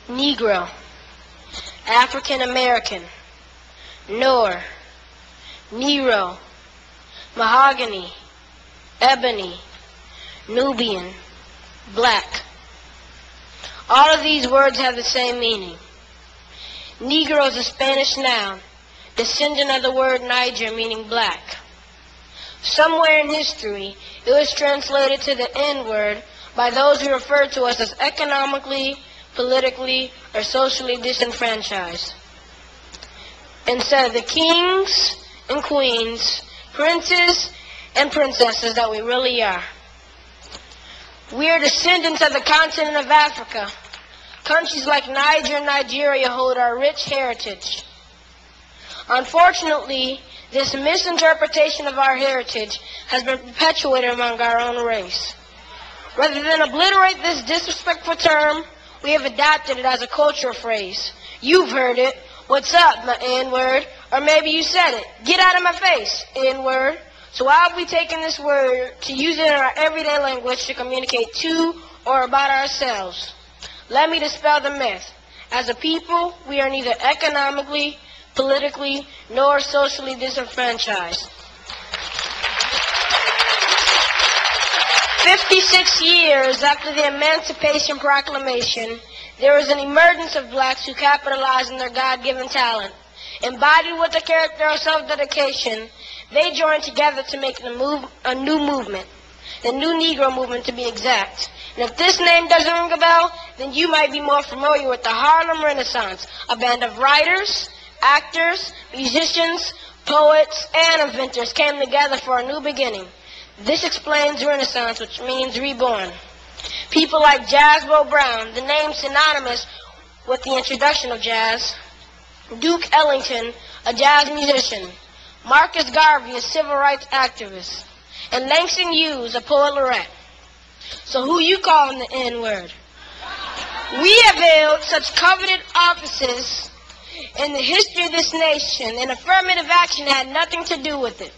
Negro, African American, Noor, Nero, Mahogany, Ebony, Nubian, Black. All of these words have the same meaning. Negro is a Spanish noun, descendant of the word Niger, meaning black. Somewhere in history, it was translated to the N-word by those who referred to us as economically, politically, or socially disenfranchised. Instead of the kings and queens, princes and princesses that we really are. We are descendants of the continent of Africa. Countries like Niger and Nigeria hold our rich heritage. Unfortunately, this misinterpretation of our heritage has been perpetuated among our own race. Rather than obliterate this disrespectful term, we have adopted it as a cultural phrase. You've heard it. What's up, my N-word? Or maybe you said it. Get out of my face, N-word. So why have we taken this word to use it in our everyday language to communicate to or about ourselves? Let me dispel the myth. As a people, we are neither economically, politically, nor socially disenfranchised. 56 years after the Emancipation Proclamation, there was an emergence of blacks who capitalized on their God-given talent. Embodied with the character of self-dedication, they joined together to make a new movement, the New Negro Movement to be exact. And if this name doesn't ring a bell, then you might be more familiar with the Harlem Renaissance, a band of writers, actors, musicians, poets, and inventors came together for a new beginning. This explains Renaissance, which means reborn. People like Jasbo Brown, the name synonymous with the introduction of jazz, Duke Ellington, a jazz musician, Marcus Garvey, a civil rights activist, and Langston Hughes, a poet laureate. So who you calling the N-word? We have held such coveted offices in the history of this nation, and affirmative action had nothing to do with it.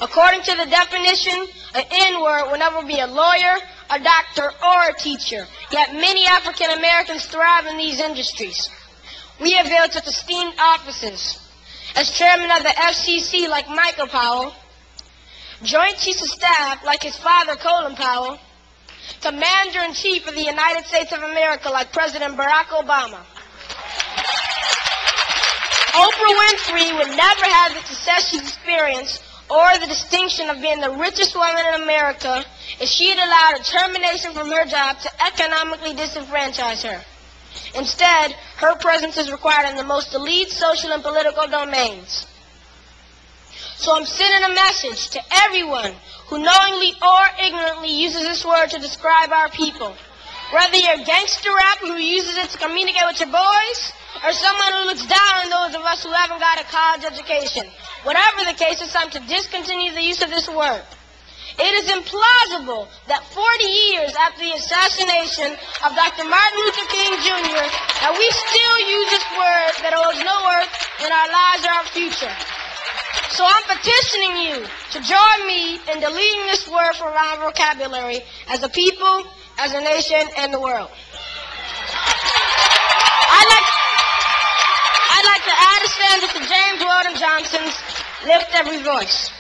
According to the definition, an N-word will never be a lawyer, a doctor, or a teacher. Yet many African Americans thrive in these industries. We have held such esteemed offices as chairman of the FCC like Michael Powell, Joint Chiefs of Staff like his father Colin Powell, Commander-in-Chief of the United States of America like President Barack Obama. Oprah Winfrey would never have the success she's experienced or the distinction of being the richest woman in America if she had allowed a termination from her job to economically disenfranchise her. Instead, her presence is required in the most elite social and political domains. So I'm sending a message to everyone who knowingly or ignorantly uses this word to describe our people. Whether you're a gangster rapper who uses it to communicate with your boys, or someone who looks down on those of us who haven't got a college education. Whatever the case, it's time to discontinue the use of this word. It is implausible that 40 years after the assassination of Dr. Martin Luther King Jr., that we still use this word that holds no worth in our lives or our future. So I'm petitioning you to join me in deleting this word from our vocabulary as a people, as a nation, and the world. I'd like to add a stanza to James Weldon Johnson's Lift Every Voice.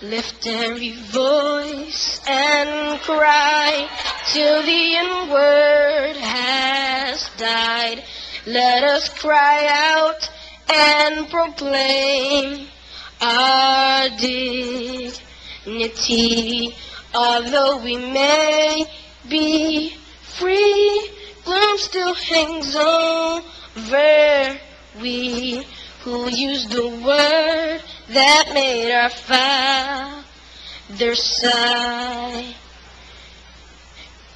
Lift every voice and cry till the N-word has died. Let us cry out and proclaim our dignity. Although we may be free, gloom still hangs over we who use the word that made our fathers sigh.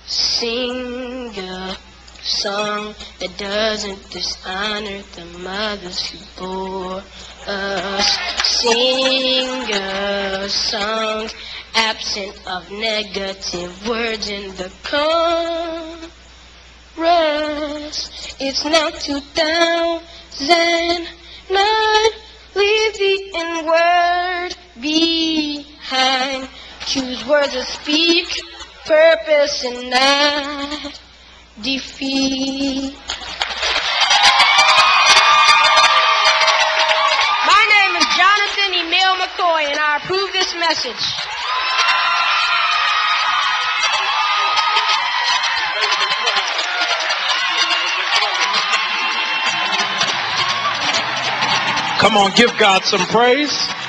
Sing a song that doesn't dishonor the mothers who bore us. Sing a song absent of negative words in the chorus. It's now 2009. Leave the N-word behind. Choose words that speak purpose and not defeat. My name is Jonathan Emil McCoy, and I approve this message. Come on, give God some praise.